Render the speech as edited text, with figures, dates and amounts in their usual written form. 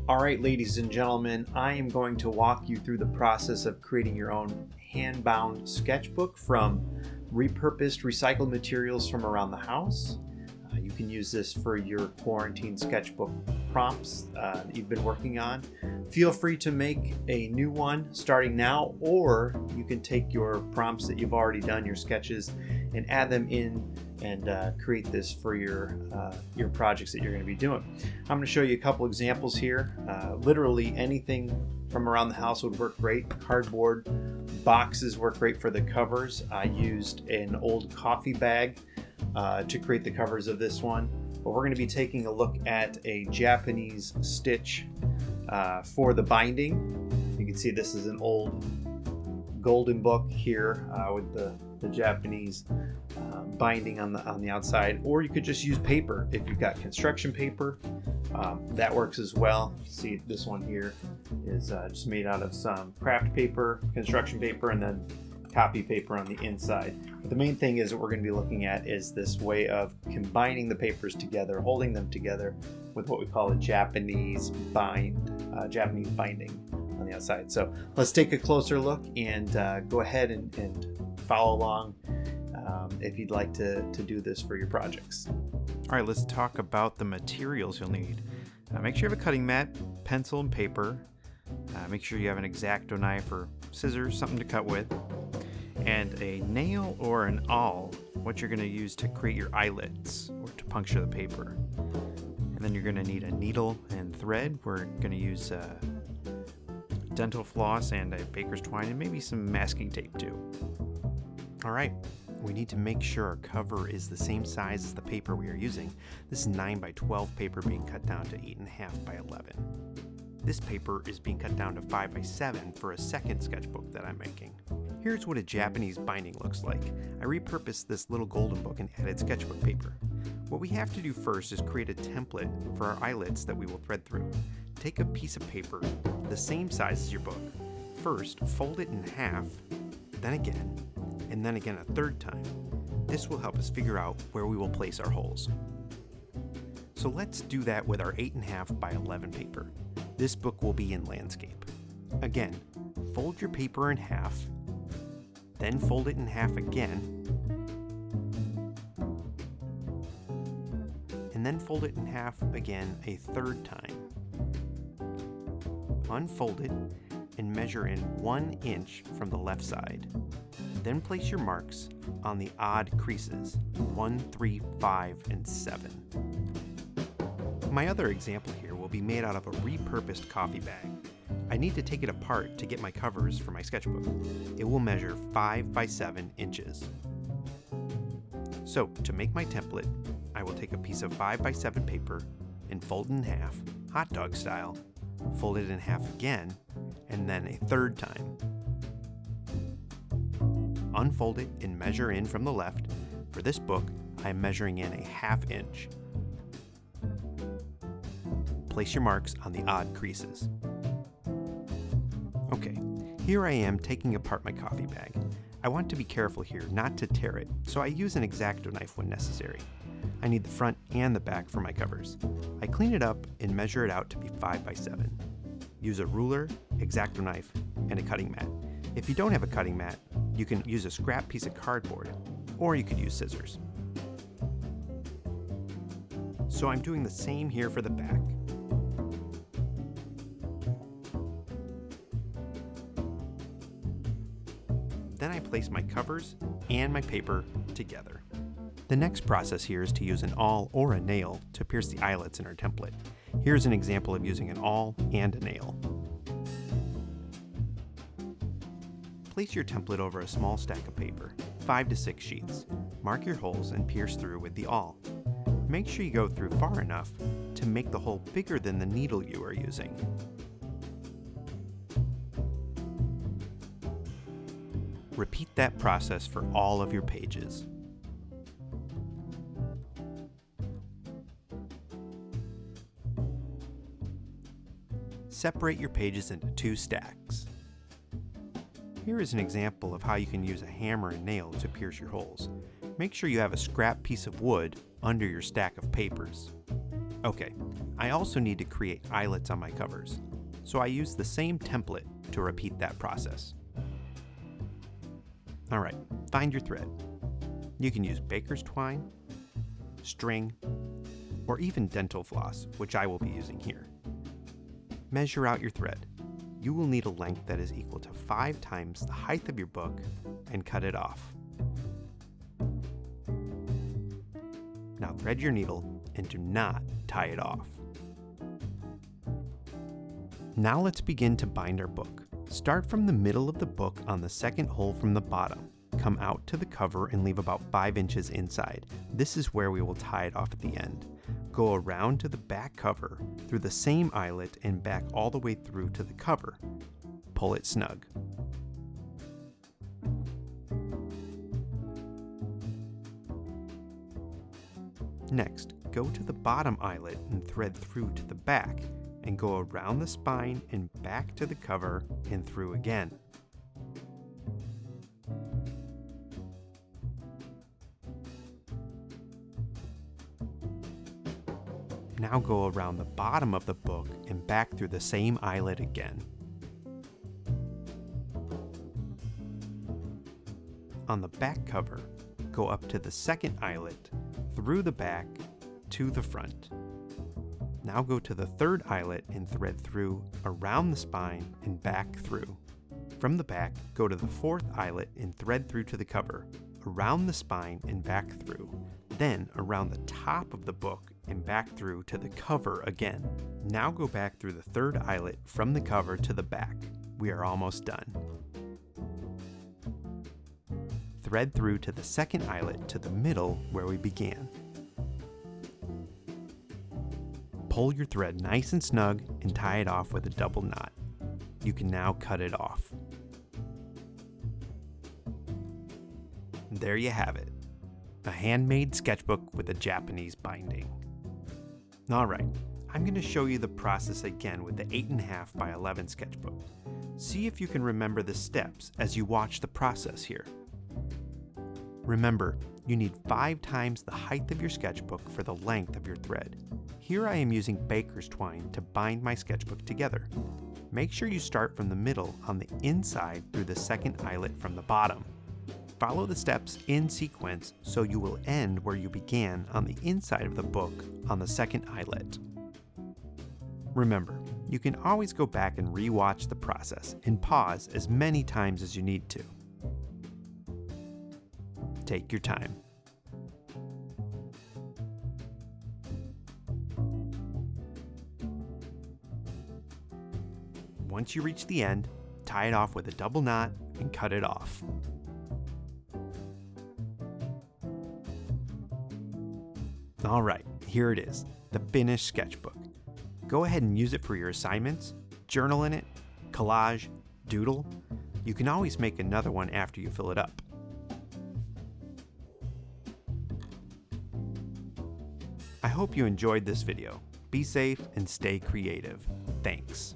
All right, ladies and gentlemen, I am going to walk you through the process of creating your own hand-bound sketchbook from repurposed recycled materials from around the house. You can use this for your quarantine sketchbook prompts that you've been working on. Feel free to make a new one starting now, or you can take your prompts that you've already done, your sketches, and add them in and create this for your projects that you're going to be doing. I'm going to show you a couple examples here. Literally anything from around the house would work great. Cardboard boxes work great for the covers. I used an old coffee bag to create the covers of this one. But we're going to be taking a look at a Japanese stitch for the binding. You can see this is an old golden book here with the Japanese binding on the outside, or you could just use paper if you've got construction paper. That works as well. See, this one here is just made out of some craft paper, construction paper, and then copy paper on the inside. But the main thing is what we're going to be looking at is this way of combining the papers together, holding them together with what we call a Japanese binding on the outside. So let's take a closer look and go ahead and follow along if you'd like to do this for your projects. All right, let's talk about the materials you'll need. Make sure you have a cutting mat, pencil, and paper. Make sure you have an X-Acto knife or scissors, something to cut with, and a nail or an awl, what you're going to use to create your eyelets or to puncture the paper. And then you're going to need a needle and thread. We're going to use dental floss and a baker's twine and maybe some masking tape too. All right, we need to make sure our cover is the same size as the paper we are using. This is 9 by 12 paper being cut down to 8.5 by 11. This paper is being cut down to 5 by 7 for a second sketchbook that I'm making. Here's what a Japanese binding looks like. I repurposed this little golden book and added sketchbook paper. What we have to do first is create a template for our eyelets that we will thread through. Take a piece of paper the same size as your book. First, fold it in half, then again, and then again a third time. This will help us figure out where we will place our holes. So let's do that with our 8.5 by 11 paper. This book will be in landscape. Again, fold your paper in half, then fold it in half again, and then fold it in half again a third time. Unfold it and measure in 1 inch from the left side. Then place your marks on the odd creases, 1, 3, 5, and 7. My other example here will be made out of a repurposed coffee bag. I need to take it apart to get my covers for my sketchbook. It will measure 5 by 7 inches. So to make my template, I will take a piece of 5 by 7 paper and fold it in half, hot dog style, fold it in half again, and then a third time. Unfold it and measure in from the left. For this book, I am measuring in a 1/2 inch. Place your marks on the odd creases. Okay, here I am taking apart my coffee bag. I want to be careful here not to tear it, so I use an X-Acto knife when necessary. I need the front and the back for my covers. I clean it up and measure it out to be 5 by 7. Use a ruler, X-Acto knife, and a cutting mat. If you don't have a cutting mat, you can use a scrap piece of cardboard, or you could use scissors. So I'm doing the same here for the back. Then I place my covers and my paper together. The next process here is to use an awl or a nail to pierce the eyelets in our template. Here's an example of using an awl and a nail. Place your template over a small stack of paper, 5 to 6 sheets. Mark your holes and pierce through with the awl. Make sure you go through far enough to make the hole bigger than the needle you are using. Repeat that process for all of your pages. Separate your pages into 2 stacks. Here is an example of how you can use a hammer and nail to pierce your holes. Make sure you have a scrap piece of wood under your stack of papers. Okay, I also need to create eyelets on my covers, so I use the same template to repeat that process. Alright, find your thread. You can use baker's twine, string, or even dental floss, which I will be using here. Measure out your thread. You will need a length that is equal to 5 times the height of your book and cut it off. Now thread your needle and do not tie it off. Now let's begin to bind our book. Start from the middle of the book on the second hole from the bottom. Come out to the cover and leave about 5 inches inside. This is where we will tie it off at the end. Go around to the back cover through the same eyelet and back all the way through to the cover. Pull it snug. Next, go to the bottom eyelet and thread through to the back, and go around the spine and back to the cover and through again. Now go around the bottom of the book and back through the same eyelet again. On the back cover, go up to the second eyelet, through the back, to the front. Now go to the third eyelet and thread through, around the spine, and back through. From the back, go to the fourth eyelet and thread through to the cover, around the spine and back through. Then around the top of the book and back through to the cover again. Now go back through the third eyelet from the cover to the back. We are almost done. Thread through to the second eyelet to the middle where we began. Pull your thread nice and snug and tie it off with a double knot. You can now cut it off. There you have it. A handmade sketchbook with a Japanese binding. Alright, I'm going to show you the process again with the 8.5 by 11 sketchbook. See if you can remember the steps as you watch the process here. Remember, you need 5 times the height of your sketchbook for the length of your thread. Here I am using baker's twine to bind my sketchbook together. Make sure you start from the middle on the inside through the second eyelet from the bottom. Follow the steps in sequence so you will end where you began on the inside of the book on the second eyelet. Remember, you can always go back and re-watch the process and pause as many times as you need to. Take your time. Once you reach the end, tie it off with a double knot and cut it off. Alright, here it is, the finished sketchbook. Go ahead and use it for your assignments, journal in it, collage, doodle. You can always make another one after you fill it up. I hope you enjoyed this video. Be safe and stay creative. Thanks.